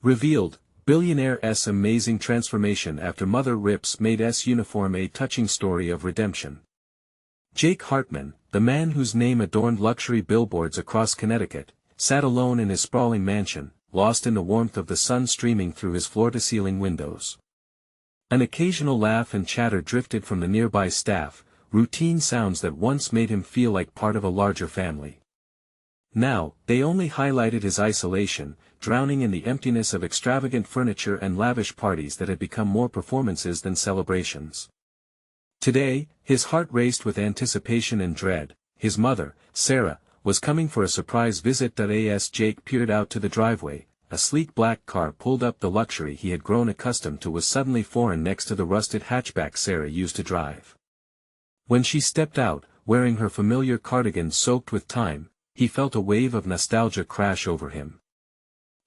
Revealed, Billionaire's amazing transformation after Mother RIPS Maid's uniform, a touching story of redemption. Jake Hartman, the man whose name adorned luxury billboards across Connecticut, sat alone in his sprawling mansion, lost in the warmth of the sun streaming through his floor-to-ceiling windows. An occasional laugh and chatter drifted from the nearby staff, routine sounds that once made him feel like part of a larger family. Now, they only highlighted his isolation, drowning in the emptiness of extravagant furniture and lavish parties that had become more performances than celebrations. Today, his heart raced with anticipation and dread. His mother, Sarah, was coming for a surprise visit. As Jake peered out to the driveway, a sleek black car pulled up. The luxury he had grown accustomed to was suddenly foreign next to the rusted hatchback Sarah used to drive. When she stepped out, wearing her familiar cardigan soaked with time, he felt a wave of nostalgia crash over him.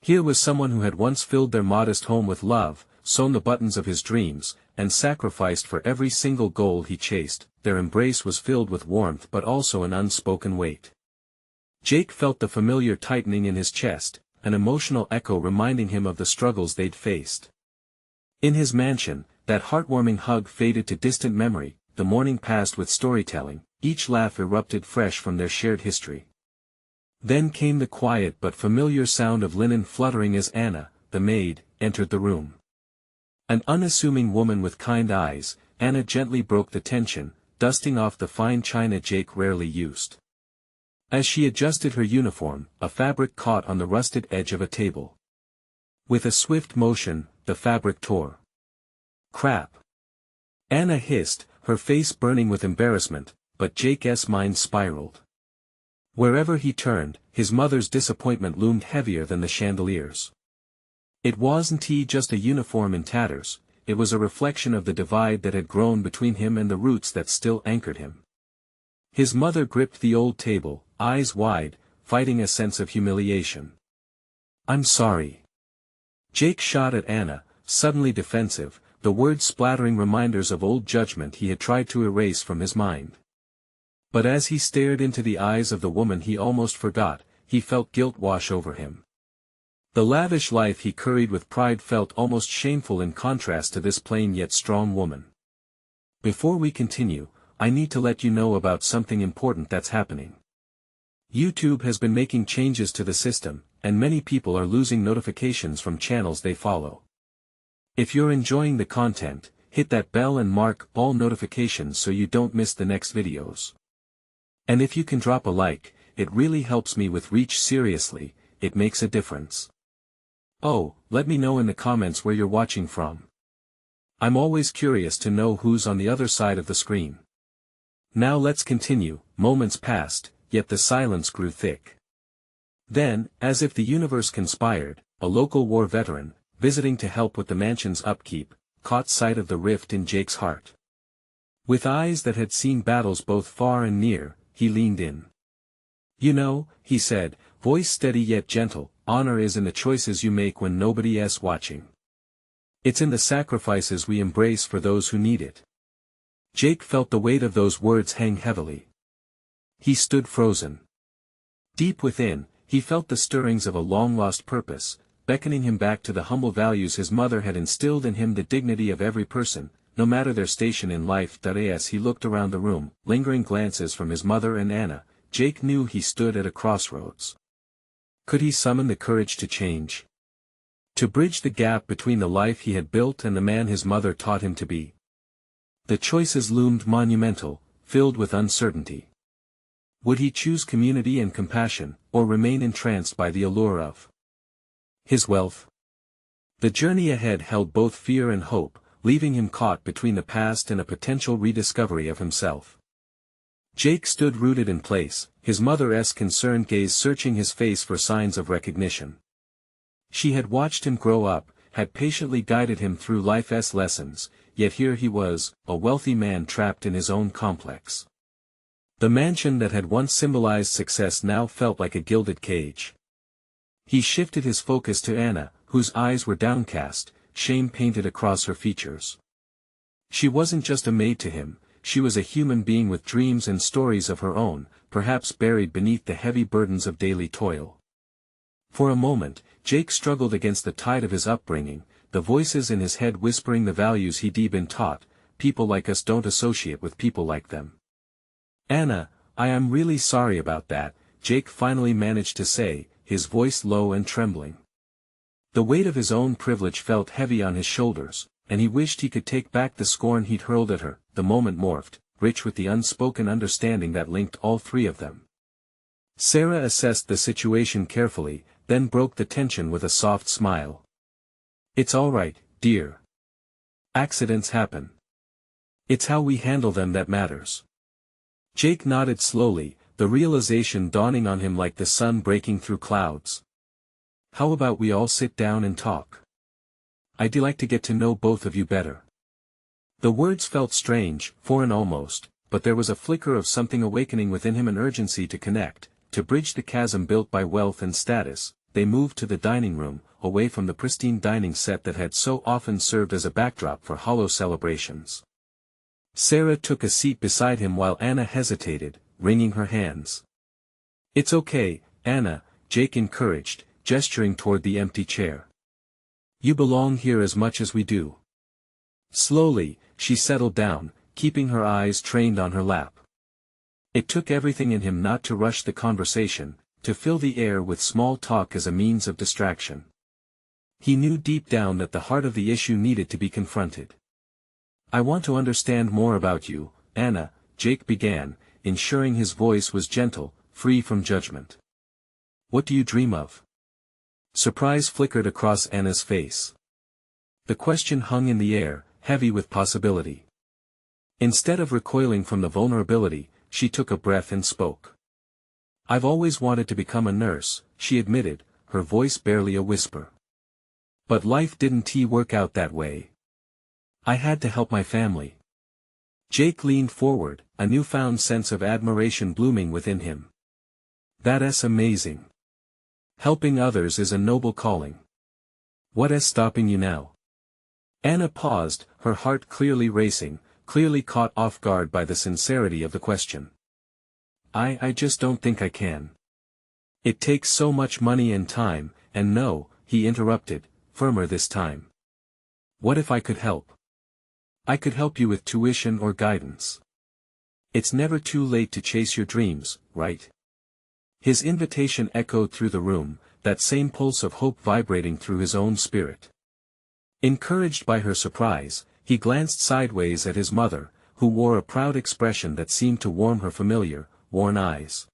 Here was someone who had once filled their modest home with love, sewn the buttons of his dreams, and sacrificed for every single goal he chased. Their embrace was filled with warmth but also an unspoken weight. Jake felt the familiar tightening in his chest, an emotional echo reminding him of the struggles they'd faced. In his mansion, that heartwarming hug faded to distant memory. The morning passed with storytelling, each laugh erupted fresh from their shared history. Then came the quiet but familiar sound of linen fluttering as Anna, the maid, entered the room. An unassuming woman with kind eyes, Anna gently broke the tension, dusting off the fine china Jake rarely used. As she adjusted her uniform, a fabric caught on the rusted edge of a table. With a swift motion, the fabric tore. "Crap!" Anna hissed, her face burning with embarrassment, but Jake's mind spiraled. Wherever he turned, his mother's disappointment loomed heavier than the chandeliers. It wasn't just a uniform in tatters, it was a reflection of the divide that had grown between him and the roots that still anchored him. His mother gripped the old table, eyes wide, fighting a sense of humiliation. "I'm sorry." Jake shot at Anna, suddenly defensive, the words splattering reminders of old judgment he had tried to erase from his mind. But as he stared into the eyes of the woman he almost forgot, he felt guilt wash over him. The lavish life he curried with pride felt almost shameful in contrast to this plain yet strong woman. Before we continue, I need to let you know about something important that's happening. YouTube has been making changes to the system, and many people are losing notifications from channels they follow. If you're enjoying the content, hit that bell and mark all notifications so you don't miss the next videos. And if you can drop a like, it really helps me with reach. Seriously, it makes a difference. Oh, let me know in the comments where you're watching from. I'm always curious to know who's on the other side of the screen. Now let's continue. Moments passed, yet the silence grew thick. Then, as if the universe conspired, a local war veteran, visiting to help with the mansion's upkeep, caught sight of the rift in Jake's heart. With eyes that had seen battles both far and near, he leaned in. "You know," he said, voice steady yet gentle, "honor is in the choices you make when nobody's watching. It's in the sacrifices we embrace for those who need it." Jake felt the weight of those words hang heavily. He stood frozen. Deep within, he felt the stirrings of a long-lost purpose, beckoning him back to the humble values his mother had instilled in him: the dignity of every person, no matter their station in life. As he looked around the room, lingering glances from his mother and Anna, Jake knew he stood at a crossroads. Could he summon the courage to change? To bridge the gap between the life he had built and the man his mother taught him to be? The choices loomed monumental, filled with uncertainty. Would he choose community and compassion, or remain entranced by the allure of his wealth? The journey ahead held both fear and hope, leaving him caught between the past and a potential rediscovery of himself. Jake stood rooted in place, his mother's concerned gaze searching his face for signs of recognition. She had watched him grow up, had patiently guided him through life's lessons, yet here he was, a wealthy man trapped in his own complex. The mansion that had once symbolized success now felt like a gilded cage. He shifted his focus to Anna, whose eyes were downcast, shame painted across her features. She wasn't just a maid to him, she was a human being with dreams and stories of her own, perhaps buried beneath the heavy burdens of daily toil. For a moment, Jake struggled against the tide of his upbringing, the voices in his head whispering the values he'd been taught: people like us don't associate with people like them. Anna, I am really sorry about that, Jake finally managed to say, his voice low and trembling. The weight of his own privilege felt heavy on his shoulders, and he wished he could take back the scorn he'd hurled at her. The moment morphed, rich with the unspoken understanding that linked all three of them. Sarah assessed the situation carefully, then broke the tension with a soft smile. It's all right, dear. Accidents happen. It's how we handle them that matters. Jake nodded slowly, the realization dawning on him like the sun breaking through clouds. How about we all sit down and talk? I'd like to get to know both of you better. The words felt strange, foreign almost, but there was a flicker of something awakening within him, an urgency to connect, to bridge the chasm built by wealth and status. They moved to the dining room, away from the pristine dining set that had so often served as a backdrop for hollow celebrations. Sarah took a seat beside him while Anna hesitated, wringing her hands. It's okay, Anna, Jake encouraged, gesturing toward the empty chair. You belong here as much as we do. Slowly, she settled down, keeping her eyes trained on her lap. It took everything in him not to rush the conversation, to fill the air with small talk as a means of distraction. He knew deep down that the heart of the issue needed to be confronted. I want to understand more about you, Anna, Jake began, ensuring his voice was gentle, free from judgment. What do you dream of? Surprise flickered across Anna's face. The question hung in the air, heavy with possibility. Instead of recoiling from the vulnerability, she took a breath and spoke. I've always wanted to become a nurse, she admitted, her voice barely a whisper. But life didn't work out that way. I had to help my family. Jake leaned forward, a newfound sense of admiration blooming within him. That's amazing. Helping others is a noble calling. What is stopping you now? Anna paused, her heart clearly racing, clearly caught off guard by the sincerity of the question. I just don't think I can. It takes so much money and time, and no, he interrupted, firmer this time. What if I could help? I could help you with tuition or guidance. It's never too late to chase your dreams, right? His invitation echoed through the room, that same pulse of hope vibrating through his own spirit. Encouraged by her surprise, he glanced sideways at his mother, who wore a proud expression that seemed to warm her familiar, worn eyes.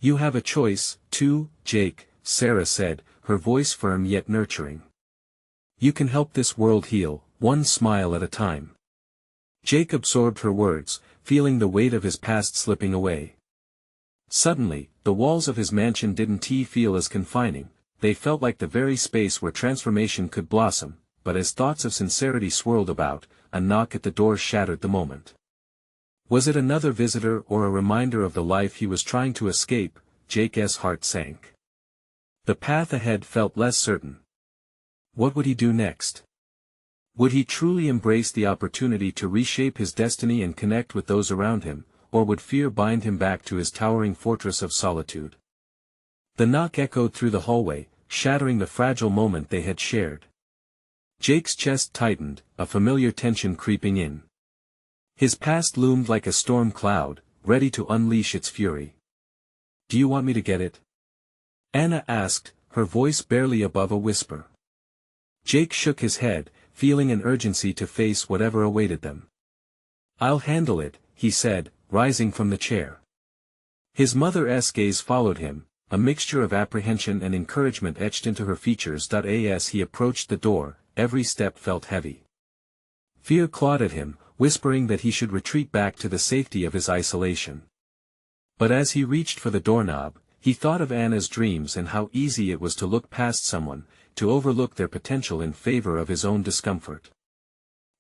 You have a choice, too, Jake, Sarah said, her voice firm yet nurturing. You can help this world heal, one smile at a time. Jake absorbed her words, feeling the weight of his past slipping away. Suddenly, the walls of his mansion didn't feel as confining, they felt like the very space where transformation could blossom, but as thoughts of sincerity swirled about, a knock at the door shattered the moment. Was it another visitor or a reminder of the life he was trying to escape? Jake's heart sank. The path ahead felt less certain. What would he do next? Would he truly embrace the opportunity to reshape his destiny and connect with those around him, or would fear bind him back to his towering fortress of solitude? The knock echoed through the hallway, shattering the fragile moment they had shared. Jake's chest tightened, a familiar tension creeping in. His past loomed like a storm cloud, ready to unleash its fury. Do you want me to get it? Anna asked, her voice barely above a whisper. Jake shook his head, feeling an urgency to face whatever awaited them. I'll handle it, he said, rising from the chair. His mother's gaze followed him, a mixture of apprehension and encouragement etched into her features. As he approached the door, every step felt heavy. Fear clawed at him, whispering that he should retreat back to the safety of his isolation. But as he reached for the doorknob, he thought of Anna's dreams and how easy it was to look past someone, to overlook their potential in favor of his own discomfort.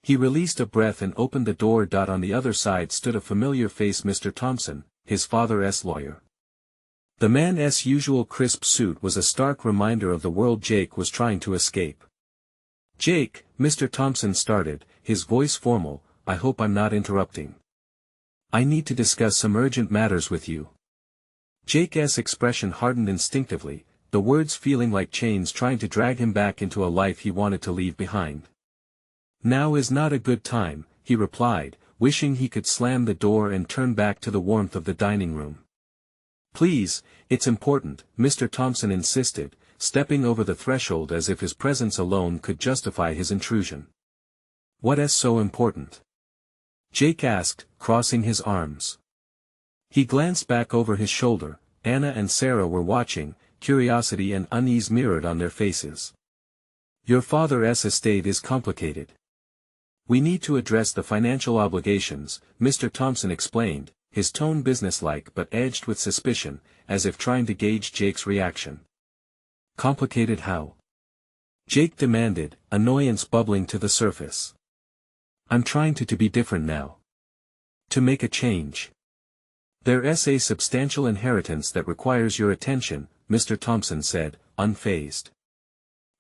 He released a breath and opened the door. On the other side stood a familiar face, Mr. Thompson, his father's lawyer. The man's usual crisp suit was a stark reminder of the world Jake was trying to escape. Jake, Mr. Thompson started, his voice formal, I hope I'm not interrupting. I need to discuss some urgent matters with you. Jake's expression hardened instinctively, the words feeling like chains trying to drag him back into a life he wanted to leave behind. "Now is not a good time," he replied, wishing he could slam the door and turn back to the warmth of the dining room. "Please, it's important," Mr. Thompson insisted, stepping over the threshold as if his presence alone could justify his intrusion. "What is so important?" Jake asked, crossing his arms. He glanced back over his shoulder. Anna and Sarah were watching, curiosity and unease mirrored on their faces. "Your father's estate is complicated. We need to address the financial obligations," Mr. Thompson explained, his tone businesslike but edged with suspicion, as if trying to gauge Jake's reaction. "Complicated how?" Jake demanded, annoyance bubbling to the surface. "I'm trying to be different now. To make a change. There's a substantial inheritance that requires your attention," Mr. Thompson said, unfazed.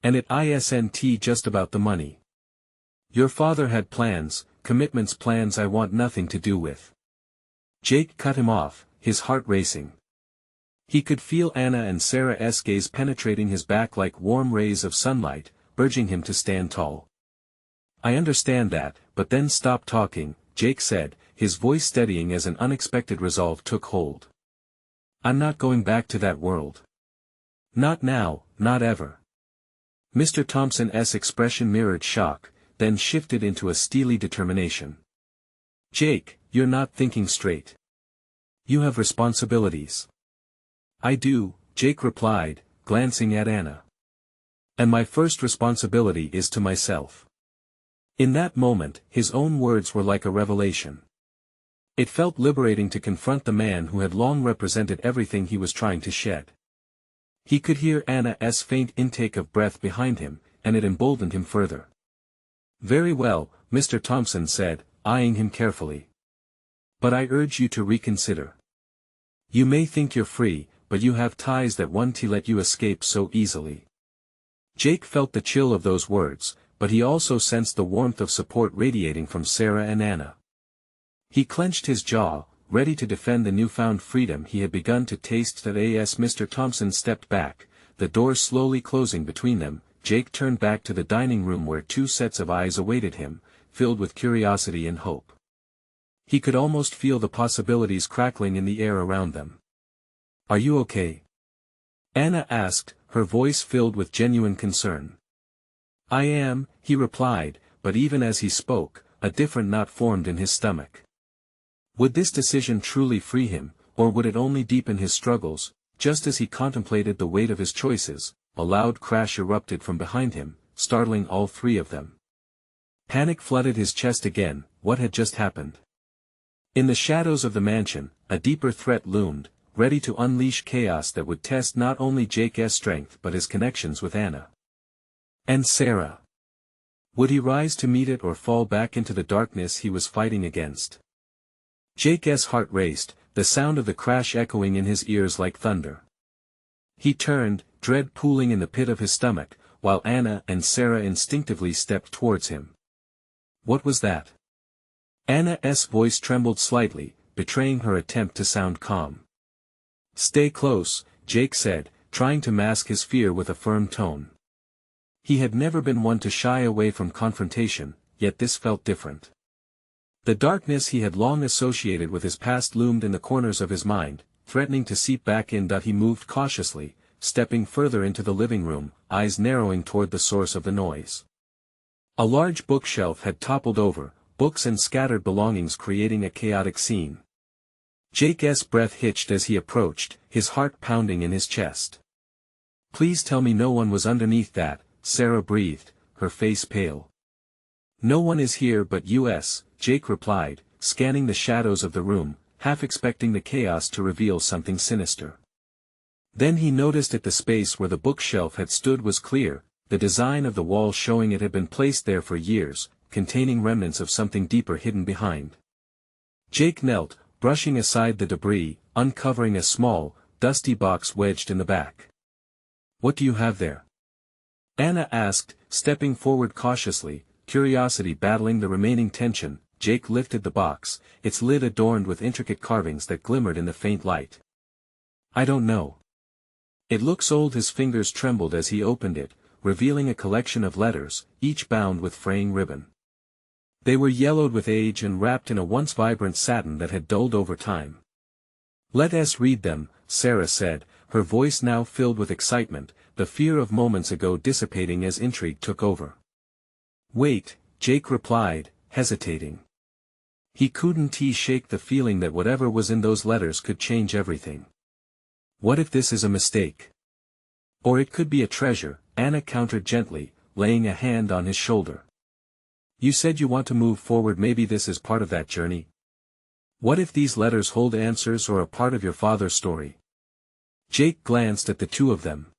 "And it isn't just about the money. Your father had plans, commitments, plans I want nothing to do with." Jake cut him off, his heart racing. He could feel Anna and Sarah's gaze penetrating his back like warm rays of sunlight, urging him to stand tall. "I understand that, but then stop talking," Jake said, his voice steadying as an unexpected resolve took hold. "I'm not going back to that world. Not now, not ever." Mr. Thompson's expression mirrored shock, then shifted into a steely determination. "Jake, you're not thinking straight. You have responsibilities." "I do," Jake replied, glancing at Anna. "And my first responsibility is to myself." In that moment, his own words were like a revelation. It felt liberating to confront the man who had long represented everything he was trying to shed. He could hear Anna's faint intake of breath behind him, and it emboldened him further. "Very well," Mr. Thompson said, eyeing him carefully. "But I urge you to reconsider. You may think you're free, but you have ties that won't let you escape so easily." Jake felt the chill of those words, but he also sensed the warmth of support radiating from Sarah and Anna. He clenched his jaw, ready to defend the newfound freedom he had begun to taste. As Mr. Thompson stepped back, the door slowly closing between them, Jake turned back to the dining room where two sets of eyes awaited him, filled with curiosity and hope. He could almost feel the possibilities crackling in the air around them. "Are you okay?" Anna asked, her voice filled with genuine concern. "I am," he replied, but even as he spoke, a different knot formed in his stomach. Would this decision truly free him, or would it only deepen his struggles? Just as he contemplated the weight of his choices, a loud crash erupted from behind him, startling all three of them. Panic flooded his chest again. What had just happened? In the shadows of the mansion, a deeper threat loomed, ready to unleash chaos that would test not only Jake's strength but his connections with Anna. And Sarah. Would he rise to meet it or fall back into the darkness he was fighting against? Jake's heart raced, the sound of the crash echoing in his ears like thunder. He turned, dread pooling in the pit of his stomach, while Anna and Sarah instinctively stepped towards him. What was that? Anna's voice trembled slightly, betraying her attempt to sound calm. "Stay close," Jake said, trying to mask his fear with a firm tone. He had never been one to shy away from confrontation, yet this felt different. The darkness he had long associated with his past loomed in the corners of his mind, threatening to seep back in. He moved cautiously, stepping further into the living room, eyes narrowing toward the source of the noise. A large bookshelf had toppled over, books and scattered belongings creating a chaotic scene. Jake's breath hitched as he approached, his heart pounding in his chest. "Please tell me no one was underneath that," Sarah breathed, her face pale. "No one is here but us," Jake replied, scanning the shadows of the room, half expecting the chaos to reveal something sinister. Then he noticed that the space where the bookshelf had stood was clear, the design of the wall showing it had been placed there for years, containing remnants of something deeper hidden behind. Jake knelt, brushing aside the debris, uncovering a small, dusty box wedged in the back. "What do you have there?" Anna asked, stepping forward cautiously, curiosity battling the remaining tension. Jake lifted the box, its lid adorned with intricate carvings that glimmered in the faint light. "I don't know. It looks old. His fingers trembled as he opened it, revealing a collection of letters, each bound with fraying ribbon. They were yellowed with age and wrapped in a once vibrant satin that had dulled over time. "Let us read them," Sarah said, her voice now filled with excitement, the fear of moments ago dissipating as intrigue took over. "Wait," Jake replied, hesitating. He couldn't shake the feeling that whatever was in those letters could change everything. What if this is a mistake? Or it could be a treasure, Anna countered gently, laying a hand on his shoulder. "You said you want to move forward. Maybe this is part of that journey? What if these letters hold answers or a part of your father's story?" Jake glanced at the two of them.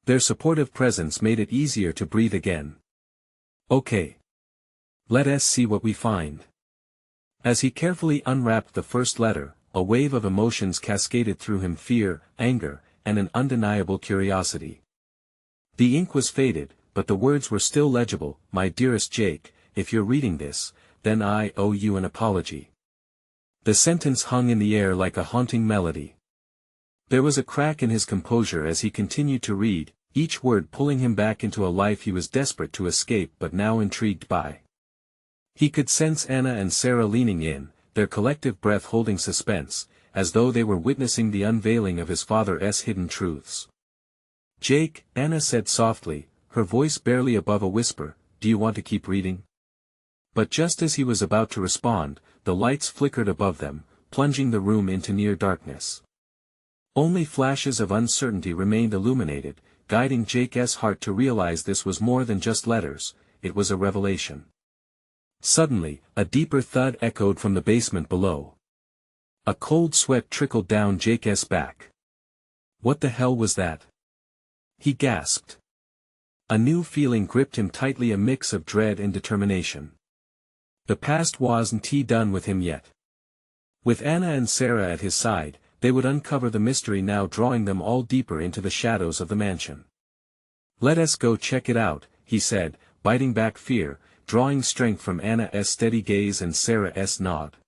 Their supportive presence made it easier to breathe again. "Okay. Let us see what we find." As he carefully unwrapped the first letter, a wave of emotions cascaded through him: fear, anger, and an undeniable curiosity. The ink was faded, but the words were still legible. "My dearest Jake, if you're reading this, then I owe you an apology." The sentence hung in the air like a haunting melody. There was a crack in his composure as he continued to read, each word pulling him back into a life he was desperate to escape but now intrigued by. He could sense Anna and Sarah leaning in, their collective breath holding suspense, as though they were witnessing the unveiling of his father's hidden truths. "Jake," Anna said softly, her voice barely above a whisper, "do you want to keep reading?" But just as he was about to respond, the lights flickered above them, plunging the room into near darkness. Only flashes of uncertainty remained illuminated, guiding Jake's heart to realize this was more than just letters, it was a revelation. Suddenly, a deeper thud echoed from the basement below. A cold sweat trickled down Jake's back. What the hell was that? He gasped. A new feeling gripped him tightly, a mix of dread and determination. The past wasn't done with him yet. With Anna and Sarah at his side, they would uncover the mystery now drawing them all deeper into the shadows of the mansion. "Let us go check it out," he said, biting back fear, drawing strength from Anna's steady gaze and Sarah's nod.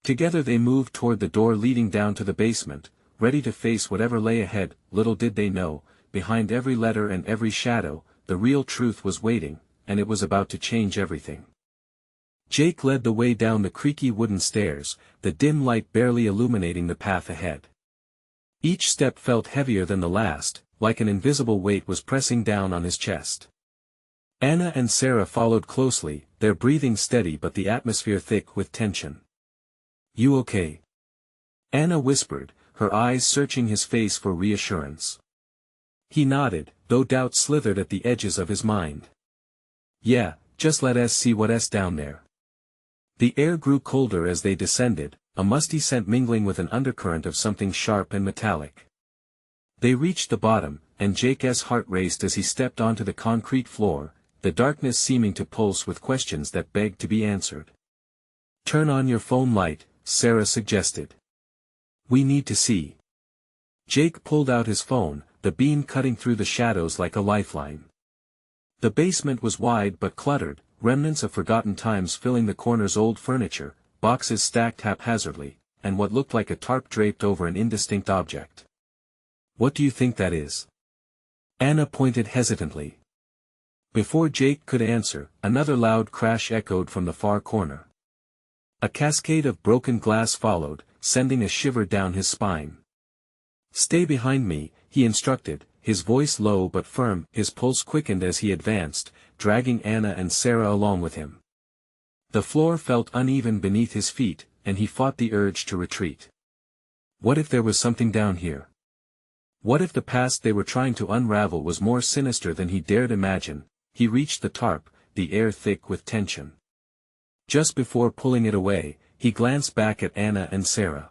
Together they moved toward the door leading down to the basement, ready to face whatever lay ahead. Little did they know, behind every letter and every shadow, the real truth was waiting, and it was about to change everything. Jake led the way down the creaky wooden stairs, the dim light barely illuminating the path ahead. Each step felt heavier than the last, like an invisible weight was pressing down on his chest. Anna and Sarah followed closely, their breathing steady but the atmosphere thick with tension. "You okay?" Anna whispered, her eyes searching his face for reassurance. He nodded, though doubt slithered at the edges of his mind. "Yeah, just let us see what's down there." The air grew colder as they descended, a musty scent mingling with an undercurrent of something sharp and metallic. They reached the bottom, and Jake's heart raced as he stepped onto the concrete floor, the darkness seeming to pulse with questions that begged to be answered. "Turn on your phone light," Sarah suggested. "We need to see." Jake pulled out his phone, the beam cutting through the shadows like a lifeline. The basement was wide but cluttered, remnants of forgotten times filling the corners: old furniture, boxes stacked haphazardly, and what looked like a tarp draped over an indistinct object. "What do you think that is?" Anna pointed hesitantly. Before Jake could answer, another loud crash echoed from the far corner. A cascade of broken glass followed, sending a shiver down his spine. "Stay behind me," he instructed, his voice low but firm. His pulse quickened as he advanced, dragging Anna and Sarah along with him. The floor felt uneven beneath his feet, and he fought the urge to retreat. What if there was something down here? What if the past they were trying to unravel was more sinister than he dared imagine? He reached the tarp, the air thick with tension. Just before pulling it away, he glanced back at Anna and Sarah.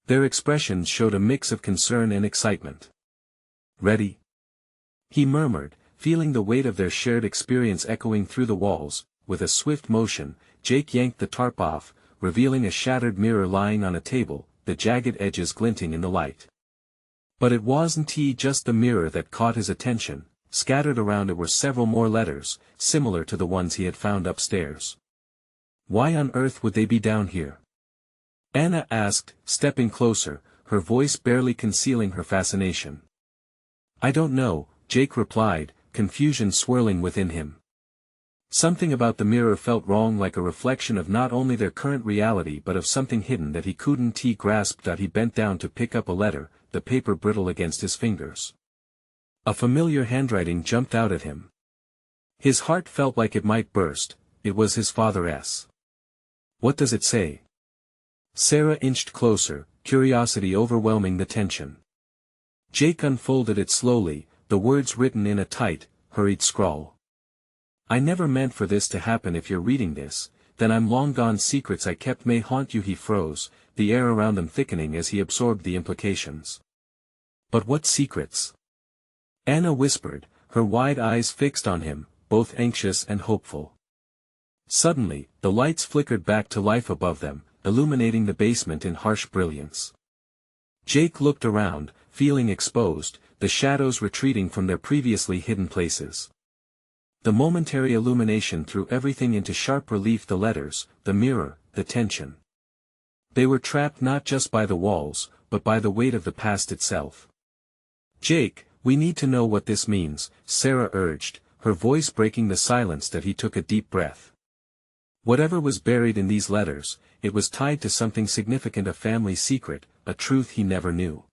Their expressions showed a mix of concern and excitement. "Ready?" he murmured, feeling the weight of their shared experience echoing through the walls. With a swift motion, Jake yanked the tarp off, revealing a shattered mirror lying on a table, the jagged edges glinting in the light. But it wasn't just the mirror that caught his attention. Scattered around it were several more letters, similar to the ones he had found upstairs. Why on earth would they be down here? Anna asked, stepping closer, her voice barely concealing her fascination. I don't know, Jake replied, confusion swirling within him. Something about the mirror felt wrong, like a reflection of not only their current reality but of something hidden that he couldn't grasp. He bent down to pick up a letter, the paper brittle against his fingers. A familiar handwriting jumped out at him. His heart felt like it might burst. It was his father's. What does it say? Sarah inched closer, curiosity overwhelming the tension. Jake unfolded it slowly, the words written in a tight, hurried scrawl. I never meant for this to happen. If you're reading this, then I'm long gone. Secrets I kept may haunt you. He froze, the air around him thickening as he absorbed the implications. But what secrets? Anna whispered, her wide eyes fixed on him, both anxious and hopeful. Suddenly, the lights flickered back to life above them, illuminating the basement in harsh brilliance. Jake looked around, feeling exposed, the shadows retreating from their previously hidden places. The momentary illumination threw everything into sharp relief: the letters, the mirror, the tension. They were trapped not just by the walls, but by the weight of the past itself. Jake, we need to know what this means, Sarah urged, her voice breaking the silence. He took a deep breath. Whatever was buried in these letters, it was tied to something significant, a family secret, a truth he never knew.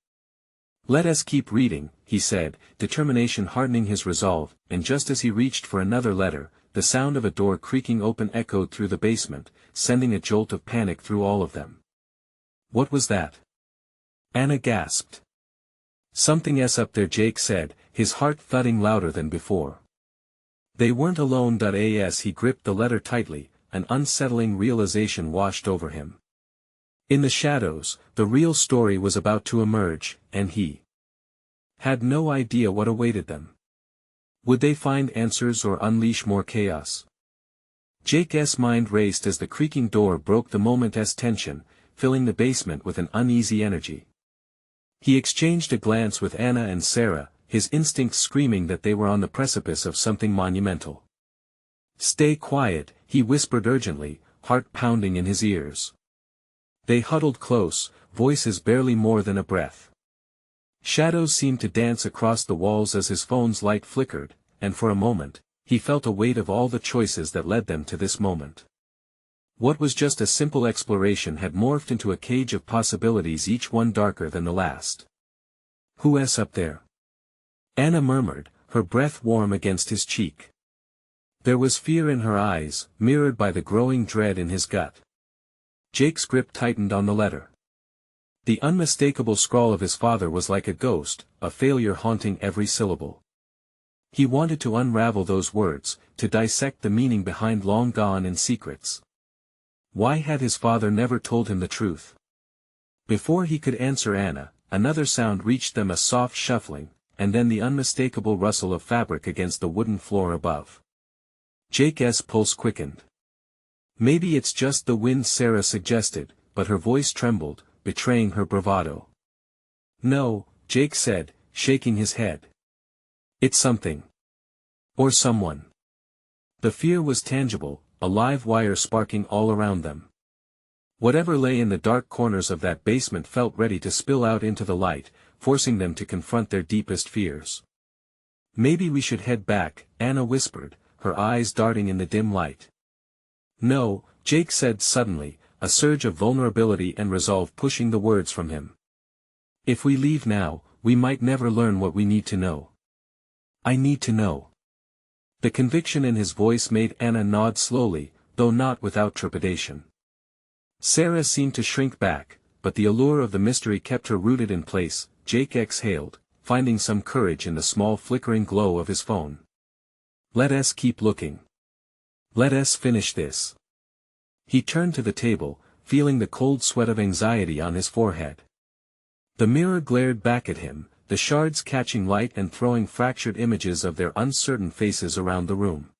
Let us keep reading, he said, determination hardening his resolve, and just as he reached for another letter, the sound of a door creaking open echoed through the basement, sending a jolt of panic through all of them. What was that? Anna gasped. Something's up there, Jake said, his heart thudding louder than before. They weren't alone. As he gripped the letter tightly, an unsettling realization washed over him. In the shadows, the real story was about to emerge, and he had no idea what awaited them. Would they find answers or unleash more chaos? Jake's mind raced as the creaking door broke the moment's tension, filling the basement with an uneasy energy. He exchanged a glance with Anna and Sarah, his instincts screaming that they were on the precipice of something monumental. Stay quiet, he whispered urgently, heart pounding in his ears. They huddled close, voices barely more than a breath. Shadows seemed to dance across the walls as his phone's light flickered, and for a moment, he felt a weight of all the choices that led them to this moment. What was just a simple exploration had morphed into a cage of possibilities, each one darker than the last. Who's up there? Anna murmured, her breath warm against his cheek. There was fear in her eyes, mirrored by the growing dread in his gut. Jake's grip tightened on the letter. The unmistakable scrawl of his father was like a ghost, a failure haunting every syllable. He wanted to unravel those words, to dissect the meaning behind long gone in secrets. Why had his father never told him the truth? Before he could answer Anna, another sound reached them, a soft shuffling, and then the unmistakable rustle of fabric against the wooden floor above. Jake's pulse quickened. Maybe it's just the wind, Sarah suggested, but her voice trembled, betraying her bravado. No, Jake said, shaking his head. It's something. Or someone. The fear was tangible, a live wire sparking all around them. Whatever lay in the dark corners of that basement felt ready to spill out into the light, forcing them to confront their deepest fears. Maybe we should head back, Anna whispered, her eyes darting in the dim light. No, Jake said suddenly, a surge of vulnerability and resolve pushing the words from him. If we leave now, we might never learn what we need to know. I need to know. The conviction in his voice made Anna nod slowly, though not without trepidation. Sarah seemed to shrink back, but the allure of the mystery kept her rooted in place. Jake exhaled, finding some courage in the small flickering glow of his phone. Let us keep looking. Let us finish this. He turned to the table, feeling the cold sweat of anxiety on his forehead. The mirror glared back at him, the shards catching light and throwing fractured images of their uncertain faces around the room.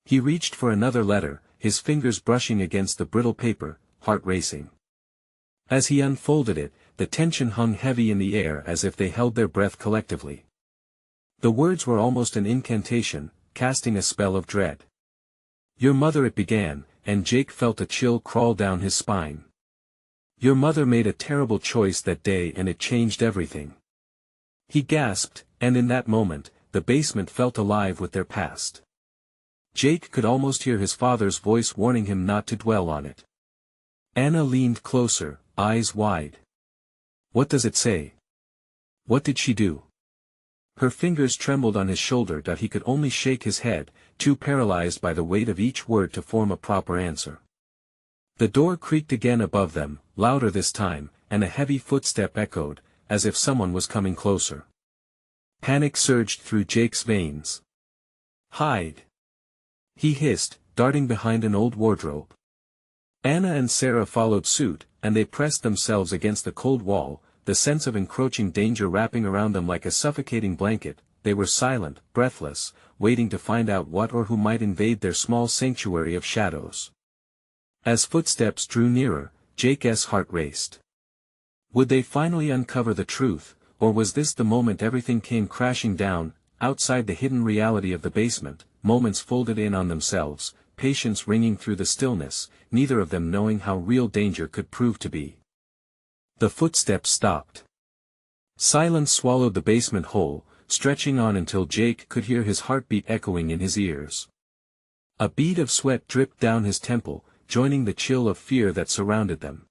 He reached for another letter, his fingers brushing against the brittle paper, heart racing. As he unfolded it, the tension hung heavy in the air as if they held their breath collectively. The words were almost an incantation, casting a spell of dread. Your mother, it began, and Jake felt a chill crawl down his spine. Your mother made a terrible choice that day and it changed everything. He gasped, and in that moment, the basement felt alive with their past. Jake could almost hear his father's voice warning him not to dwell on it. Anna leaned closer, eyes wide. "What does it say? What did she do?" Her fingers trembled on his shoulder that he could only shake his head, too paralyzed by the weight of each word to form a proper answer. The door creaked again above them, louder this time, and a heavy footstep echoed, as if someone was coming closer. Panic surged through Jake's veins. "Hide!" he hissed, darting behind an old wardrobe. Anna and Sarah followed suit, and they pressed themselves against the cold wall, the sense of encroaching danger wrapping around them like a suffocating blanket. They were silent, breathless, waiting to find out what or who might invade their small sanctuary of shadows. As footsteps drew nearer, Jake's heart raced. Would they finally uncover the truth, or was this the moment everything came crashing down? Outside the hidden reality of the basement, moments folded in on themselves, patience ringing through the stillness, neither of them knowing how real danger could prove to be. The footsteps stopped. Silence swallowed the basement whole, stretching on until Jake could hear his heartbeat echoing in his ears. A bead of sweat dripped down his temple, joining the chill of fear that surrounded them.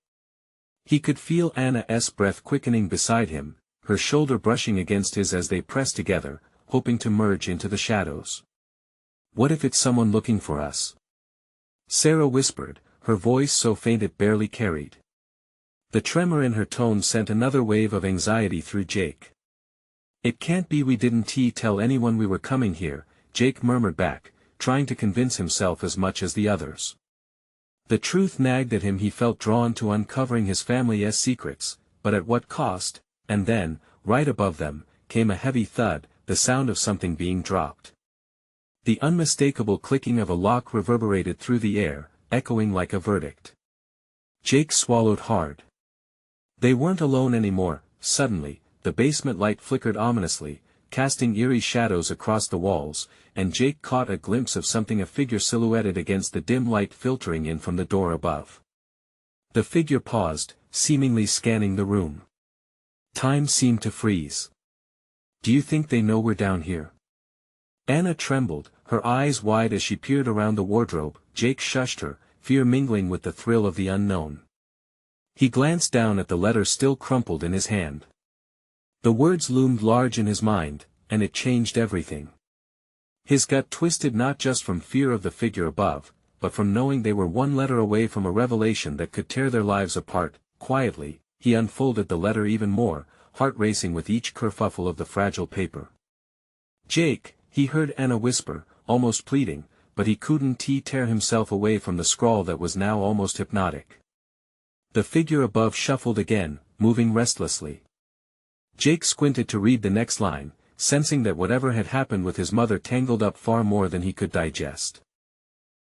He could feel Anna's breath quickening beside him, her shoulder brushing against his as they pressed together, hoping to merge into the shadows. "What if it's someone looking for us?" Sarah whispered, her voice so faint it barely carried. The tremor in her tone sent another wave of anxiety through Jake. "It can't be we didn't tell anyone we were coming here," Jake murmured back, trying to convince himself as much as the others. The truth nagged at him. He felt drawn to uncovering his family's secrets, but at what cost? And then, right above them, came a heavy thud, the sound of something being dropped. The unmistakable clicking of a lock reverberated through the air, echoing like a verdict. Jake swallowed hard. They weren't alone anymore. Suddenly, the basement light flickered ominously, casting eerie shadows across the walls, and Jake caught a glimpse of something, a figure silhouetted against the dim light filtering in from the door above. The figure paused, seemingly scanning the room. Time seemed to freeze. "Do you think they know we're down here?" Anna trembled, her eyes wide as she peered around the wardrobe. Jake shushed her, fear mingling with the thrill of the unknown. He glanced down at the letter still crumpled in his hand. The words loomed large in his mind, and it changed everything. His gut twisted not just from fear of the figure above, but from knowing they were one letter away from a revelation that could tear their lives apart. Quietly, he unfolded the letter even more, heart racing with each kerfuffle of the fragile paper. "Jake," he heard Anna whisper, almost pleading, but he couldn't tear himself away from the scrawl that was now almost hypnotic. The figure above shuffled again, moving restlessly. Jake squinted to read the next line, sensing that whatever had happened with his mother tangled up far more than he could digest.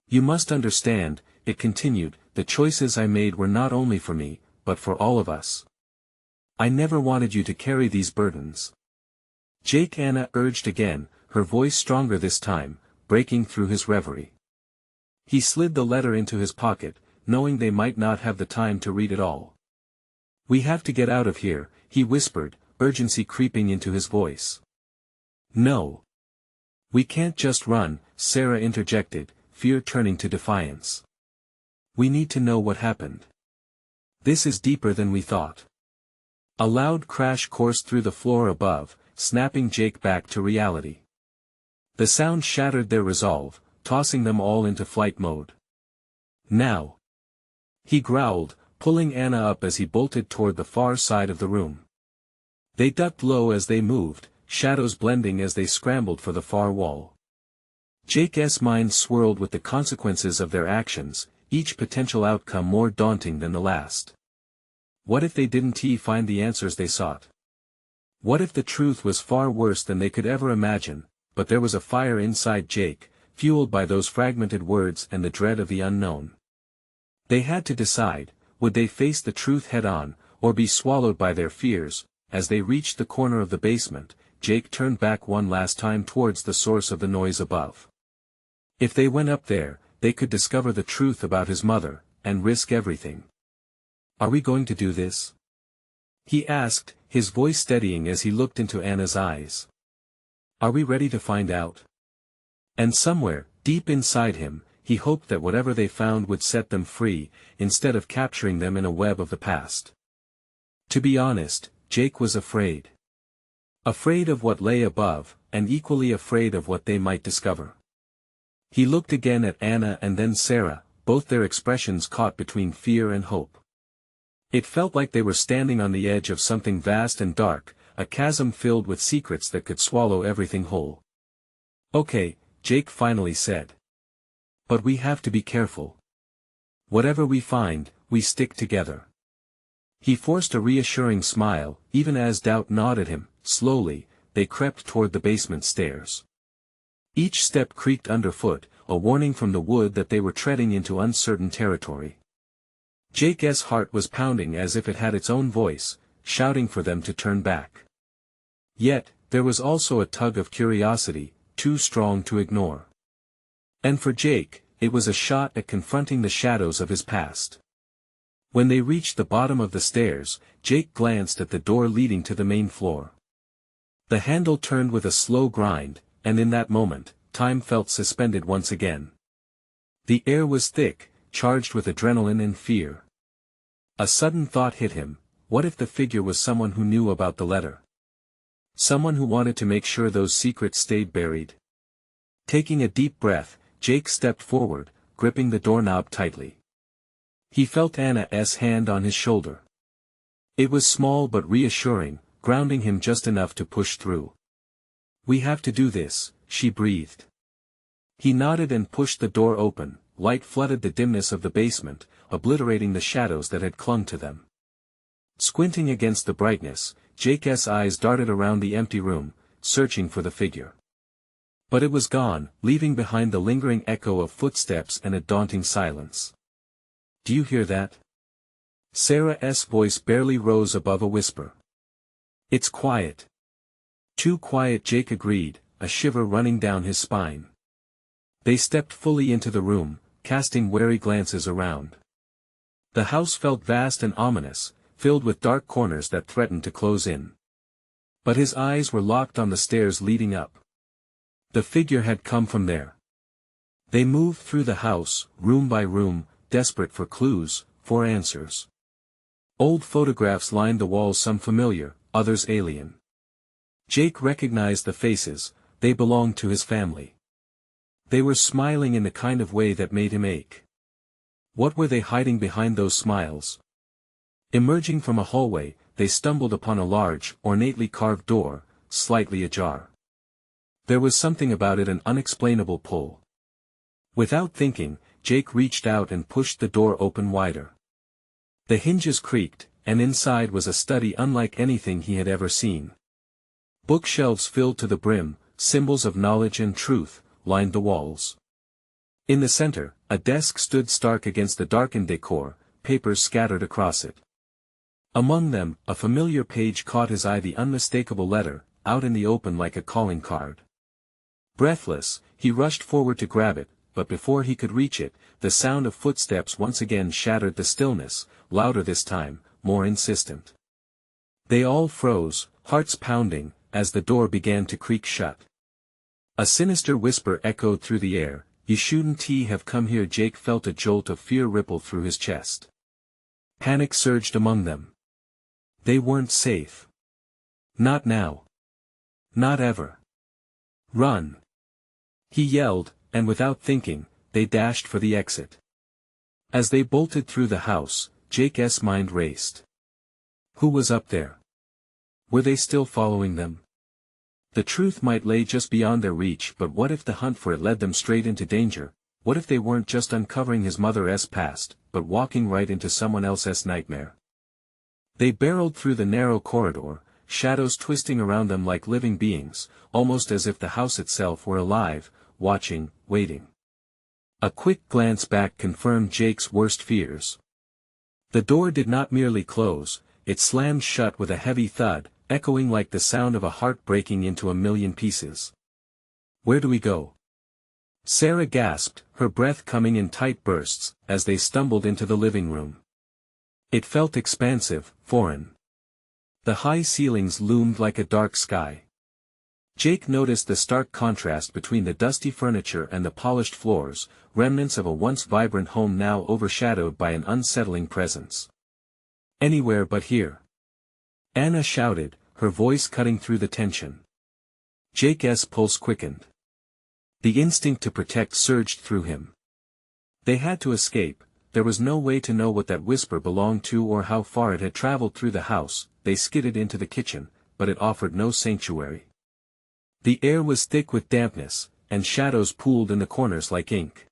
"You must understand," it continued, "the choices I made were not only for me, but for all of us. I never wanted you to carry these burdens." "Jake," Anna urged again, her voice stronger this time, breaking through his reverie. He slid the letter into his pocket, knowing they might not have the time to read it all. "We have to get out of here," he whispered, urgency creeping into his voice. "No. We can't just run," Sarah interjected, fear turning to defiance. "We need to know what happened. This is deeper than we thought." A loud crash coursed through the floor above, snapping Jake back to reality. The sound shattered their resolve, tossing them all into flight mode. "Now!" he growled, pulling Anna up as he bolted toward the far side of the room. They ducked low as they moved, shadows blending as they scrambled for the far wall. Jake's mind swirled with the consequences of their actions, each potential outcome more daunting than the last. What if they didn't find the answers they sought? What if the truth was far worse than they could ever imagine? But there was a fire inside Jake, fueled by those fragmented words and the dread of the unknown. They had to decide, would they face the truth head-on, or be swallowed by their fears? As they reached the corner of the basement, Jake turned back one last time towards the source of the noise above. If they went up there, they could discover the truth about his mother, and risk everything. "Are we going to do this?" he asked, his voice steadying as he looked into Anna's eyes. Are we ready to find out? And somewhere, deep inside him, he hoped that whatever they found would set them free, instead of capturing them in a web of the past. To be honest, Jake was afraid. Afraid of what lay above, and equally afraid of what they might discover. He looked again at Anna and then Sarah, both their expressions caught between fear and hope. It felt like they were standing on the edge of something vast and dark, a chasm filled with secrets that could swallow everything whole. "Okay," Jake finally said. "But we have to be careful. Whatever we find, we stick together." He forced a reassuring smile, even as doubt gnawed at him. Slowly, they crept toward the basement stairs. Each step creaked underfoot, a warning from the wood that they were treading into uncertain territory. Jake's heart was pounding as if it had its own voice, shouting for them to turn back. Yet, there was also a tug of curiosity, too strong to ignore. And for Jake, it was a shot at confronting the shadows of his past. When they reached the bottom of the stairs, Jake glanced at the door leading to the main floor. The handle turned with a slow grind, and in that moment, time felt suspended once again. The air was thick, charged with adrenaline and fear. A sudden thought hit him: what if the figure was someone who knew about the letter? Someone who wanted to make sure those secrets stayed buried? Taking a deep breath, Jake stepped forward, gripping the doorknob tightly. He felt Anna's hand on his shoulder. It was small but reassuring, grounding him just enough to push through. "We have to do this," she breathed. He nodded and pushed the door open. Light flooded the dimness of the basement, obliterating the shadows that had clung to them. Squinting against the brightness, Jake's eyes darted around the empty room, searching for the figure. But it was gone, leaving behind the lingering echo of footsteps and a daunting silence. "Do you hear that?" Sarah's voice barely rose above a whisper. "It's quiet." "Too quiet," Jake agreed, a shiver running down his spine. They stepped fully into the room, casting wary glances around. The house felt vast and ominous, filled with dark corners that threatened to close in. But his eyes were locked on the stairs leading up. The figure had come from there. They moved through the house, room by room, desperate for clues, for answers. Old photographs lined the walls, some familiar, others alien. Jake recognized the faces; they belonged to his family. They were smiling in the kind of way that made him ache. What were they hiding behind those smiles? Emerging from a hallway, they stumbled upon a large, ornately carved door, slightly ajar. There was something about it, an unexplainable pull. Without thinking, Jake reached out and pushed the door open wider. The hinges creaked, and inside was a study unlike anything he had ever seen. Bookshelves filled to the brim, symbols of knowledge and truth, lined the walls. In the center, a desk stood stark against the darkened decor, papers scattered across it. Among them, a familiar page caught his eye, the unmistakable letter, out in the open like a calling card. Breathless, he rushed forward to grab it, but before he could reach it, the sound of footsteps once again shattered the stillness, louder this time, more insistent. They all froze, hearts pounding, as the door began to creak shut. A sinister whisper echoed through the air: "You shouldn't have come here." Jake felt a jolt of fear ripple through his chest. Panic surged among them. They weren't safe. Not now. Not ever. "Run!" he yelled, and without thinking, they dashed for the exit. As they bolted through the house, Jake's mind raced. Who was up there? Were they still following them? The truth might lay just beyond their reach, but what if the hunt for it led them straight into danger? What if they weren't just uncovering his mother's past, but walking right into someone else's nightmare? They barreled through the narrow corridor, shadows twisting around them like living beings, almost as if the house itself were alive, watching, waiting. A quick glance back confirmed Jake's worst fears. The door did not merely close, it slammed shut with a heavy thud, echoing like the sound of a heart breaking into a million pieces. "Where do we go?" Sarah gasped, her breath coming in tight bursts, as they stumbled into the living room. It felt expansive, foreign. The high ceilings loomed like a dark sky. Jake noticed the stark contrast between the dusty furniture and the polished floors, remnants of a once vibrant home now overshadowed by an unsettling presence. "Anywhere but here," Anna shouted, her voice cutting through the tension. Jake's pulse quickened. The instinct to protect surged through him. They had to escape. There was no way to know what that whisper belonged to or how far it had traveled through the house. They skidded into the kitchen, but it offered no sanctuary. The air was thick with dampness, and shadows pooled in the corners like ink.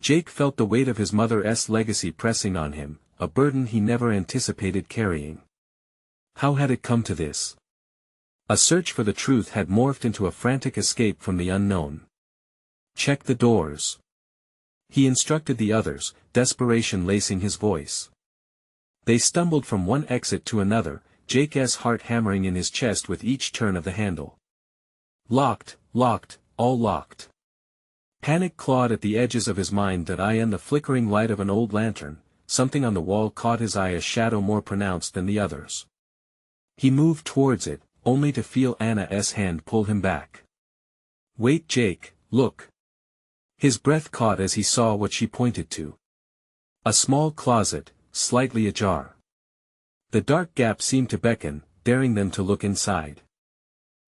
Jake felt the weight of his mother's legacy pressing on him, a burden he never anticipated carrying. How had it come to this? A search for the truth had morphed into a frantic escape from the unknown. "Check the doors," he instructed the others, desperation lacing his voice. They stumbled from one exit to another, Jake's heart hammering in his chest with each turn of the handle. Locked, locked, all locked. Panic clawed at the edges of his mind and the flickering light of an old lantern, something on the wall caught his eye, a shadow more pronounced than the others. He moved towards it, only to feel Anna's hand pull him back. "Wait, Jake, look." His breath caught as he saw what she pointed to. A small closet, slightly ajar. The dark gap seemed to beckon, daring them to look inside.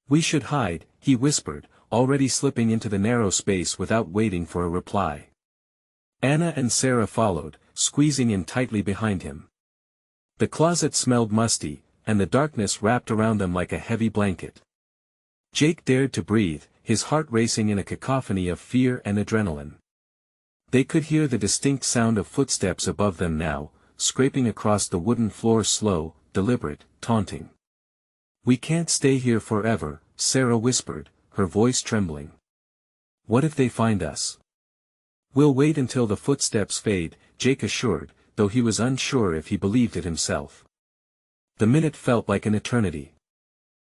"We should hide," he whispered, already slipping into the narrow space without waiting for a reply. Anna and Sarah followed, squeezing in tightly behind him. The closet smelled musty, and the darkness wrapped around them like a heavy blanket. Jake dared to breathe, his heart racing in a cacophony of fear and adrenaline. They could hear the distinct sound of footsteps above them now, scraping across the wooden floor, slow, deliberate, taunting. "We can't stay here forever," Sarah whispered, her voice trembling. "What if they find us?" "We'll wait until the footsteps fade," Jake assured, though he was unsure if he believed it himself. The minute felt like an eternity.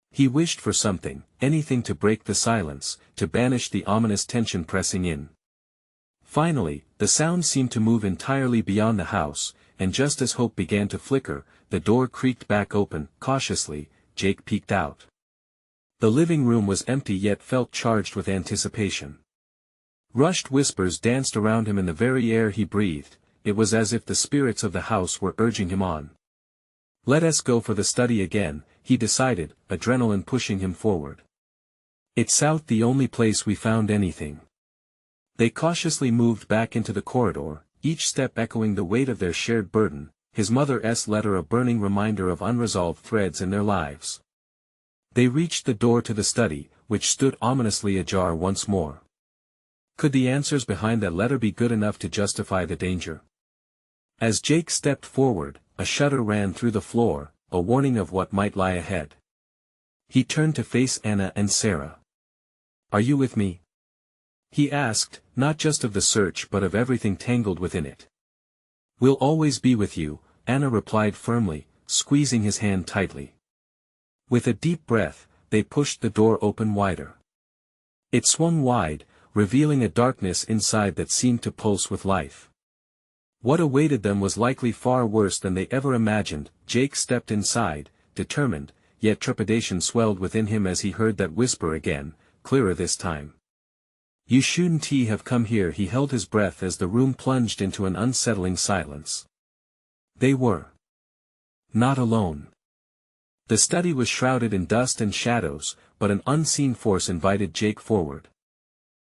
He wished for something, anything to break the silence, to banish the ominous tension pressing in. Finally, the sound seemed to move entirely beyond the house, and just as hope began to flicker, the door creaked back open. Cautiously, Jake peeked out. The living room was empty yet felt charged with anticipation. Rushed whispers danced around him in the very air he breathed. It was as if the spirits of the house were urging him on. "Let us go for the study again," he decided, adrenaline pushing him forward. "It's out the only place we found anything." They cautiously moved back into the corridor, each step echoing the weight of their shared burden, his mother's letter a burning reminder of unresolved threads in their lives. They reached the door to the study, which stood ominously ajar once more. Could the answers behind that letter be good enough to justify the danger? As Jake stepped forward, a shudder ran through the floor, a warning of what might lie ahead. He turned to face Anna and Sarah. "Are you with me?" he asked, not just of the search but of everything tangled within it. "We'll always be with you," Anna replied firmly, squeezing his hand tightly. With a deep breath, they pushed the door open wider. It swung wide, revealing a darkness inside that seemed to pulse with life. What awaited them was likely far worse than they ever imagined. Jake stepped inside, determined, yet trepidation swelled within him as he heard that whisper again, clearer this time. "You shouldn't have come here." He held his breath as the room plunged into an unsettling silence. They were not alone. The study was shrouded in dust and shadows, but an unseen force invited Jake forward.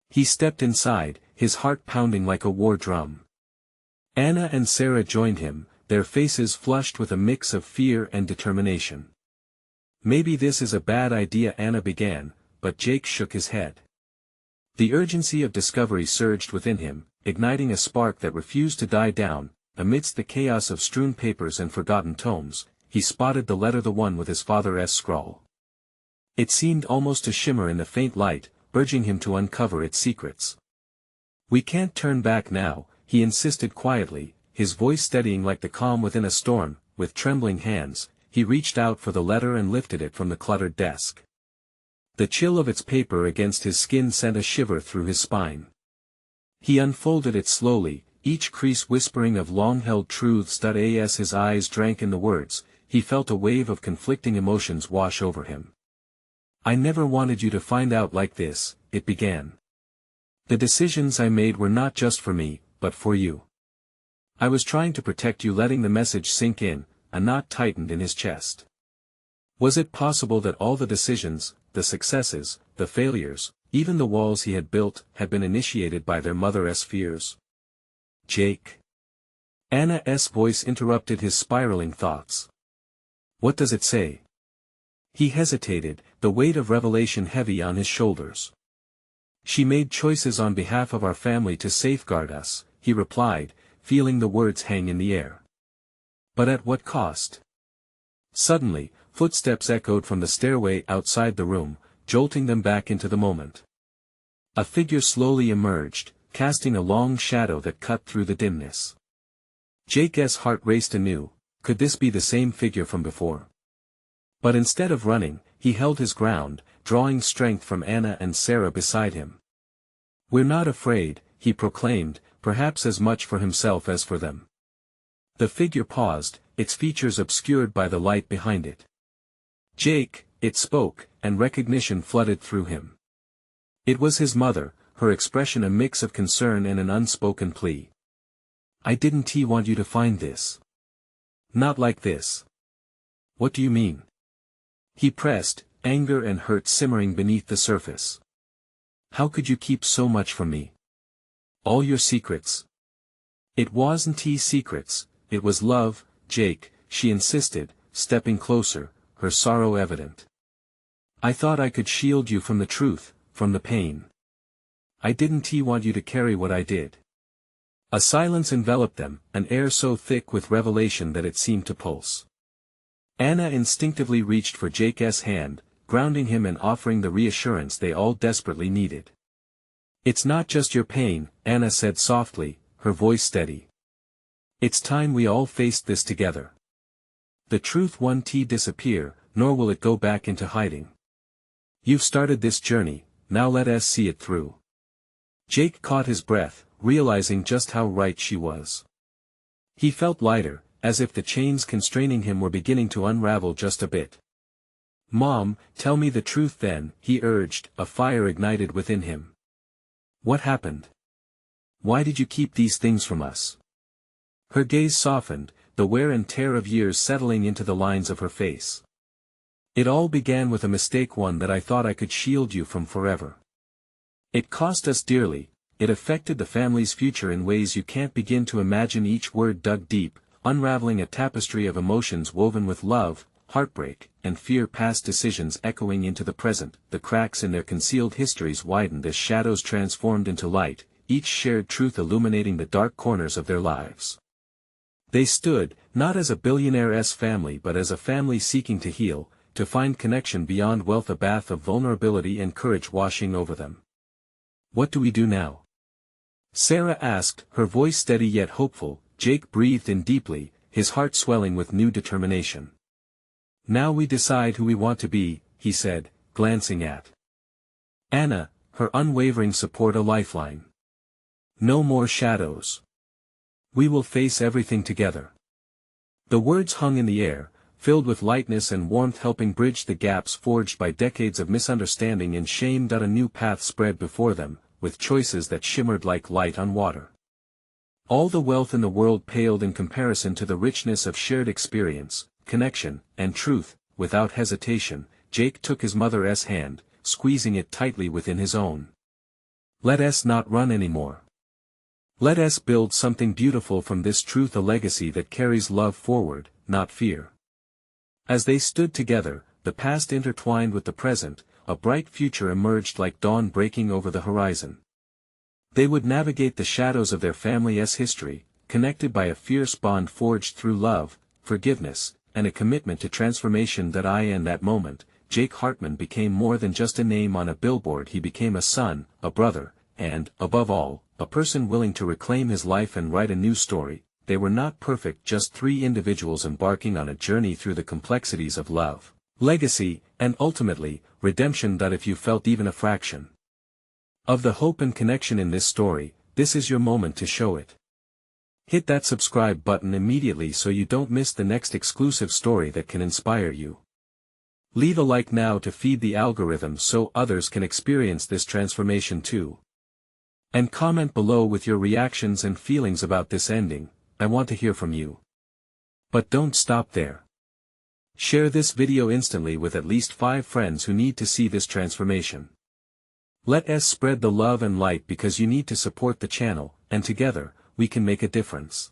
He stepped inside, his heart pounding like a war drum. Anna and Sarah joined him, their faces flushed with a mix of fear and determination. "Maybe this is a bad idea," Anna began, but Jake shook his head. The urgency of discovery surged within him, igniting a spark that refused to die down. Amidst the chaos of strewn papers and forgotten tomes, he spotted the letter, the one with his father's scrawl. It seemed almost to shimmer in the faint light, urging him to uncover its secrets. "We can't turn back now," he insisted quietly, his voice steadying like the calm within a storm. With trembling hands, he reached out for the letter and lifted it from the cluttered desk. The chill of its paper against his skin sent a shiver through his spine. He unfolded it slowly, each crease whispering of long-held truths. As his eyes drank in the words, he felt a wave of conflicting emotions wash over him. I never wanted you to find out like this, it began. The decisions I made were not just for me, but for you. I was trying to protect you, letting the message sink in. A knot tightened in his chest. Was it possible that all the decisions, the successes, the failures, even the walls he had built, had been initiated by their mother's fears? Jake. Anna's voice interrupted his spiraling thoughts. What does it say? He hesitated, the weight of revelation heavy on his shoulders. She made choices on behalf of our family to safeguard us, he replied, feeling the words hang in the air. But at what cost? Suddenly, footsteps echoed from the stairway outside the room, jolting them back into the moment. A figure slowly emerged, casting a long shadow that cut through the dimness. Jake's heart raced anew. Could this be the same figure from before? But instead of running, he held his ground, drawing strength from Anna and Sarah beside him. We're not afraid, he proclaimed, perhaps as much for himself as for them. The figure paused, its features obscured by the light behind it. Jake, it spoke, and recognition flooded through him. It was his mother, her expression a mix of concern and an unspoken plea. I didn't want you to find this. Not like this. What do you mean? He pressed, anger and hurt simmering beneath the surface. How could you keep so much from me? All your secrets. It wasn't secrets, it was love, Jake, she insisted, stepping closer, her sorrow evident. I thought I could shield you from the truth, from the pain. I didn't want you to carry what I did. A silence enveloped them, an air so thick with revelation that it seemed to pulse. Anna instinctively reached for Jake's hand, grounding him and offering the reassurance they all desperately needed. It's not just your pain, Anna said softly, her voice steady. It's time we all faced this together. The truth won't disappear, nor will it go back into hiding. You've started this journey, now let us see it through. Jake caught his breath, realizing just how right she was. He felt lighter, as if the chains constraining him were beginning to unravel just a bit. Mom, tell me the truth then, he urged, a fire ignited within him. What happened? Why did you keep these things from us? Her gaze softened, the wear and tear of years settling into the lines of her face. It all began with a mistake, one that I thought I could shield you from forever. It cost us dearly, it affected the family's future in ways you can't begin to imagine. Each word dug deep, unraveling a tapestry of emotions woven with love, heartbreak, and fear. Past decisions echoing into the present, the cracks in their concealed histories widened as shadows transformed into light, each shared truth illuminating the dark corners of their lives. They stood, not as a billionaire's family but as a family seeking to heal, to find connection beyond wealth, a bath of vulnerability and courage washing over them. What do we do now? Sarah asked, her voice steady yet hopeful. Jake breathed in deeply, his heart swelling with new determination. Now we decide who we want to be, he said, glancing at Anna, her unwavering support a lifeline. No more shadows. We will face everything together. The words hung in the air, filled with lightness and warmth, helping bridge the gaps forged by decades of misunderstanding and shame. A new path spread before them, with choices that shimmered like light on water. All the wealth in the world paled in comparison to the richness of shared experience, connection, and truth. Without hesitation, Jake took his mother's hand, squeezing it tightly within his own. Let us not run anymore. Let us build something beautiful from this truth, a legacy that carries love forward, not fear. As they stood together, the past intertwined with the present, a bright future emerged like dawn breaking over the horizon. They would navigate the shadows of their family's history, connected by a fierce bond forged through love, forgiveness, and a commitment to transformation. In that moment, Jake Hartman became more than just a name on a billboard. He became a son, a brother, and, above all, a person willing to reclaim his life and write a new story. They were not perfect, just three individuals embarking on a journey through the complexities of love, legacy, and ultimately, redemption. If you felt even a fraction of the hope and connection in this story, this is your moment to show it. Hit that subscribe button immediately so you don't miss the next exclusive story that can inspire you. Leave a like now to feed the algorithm so others can experience this transformation too. And comment below with your reactions and feelings about this ending. I want to hear from you. But don't stop there. Share this video instantly with at least 5 friends who need to see this transformation. Let us spread the love and light because you need to support the channel, and together, we can make a difference.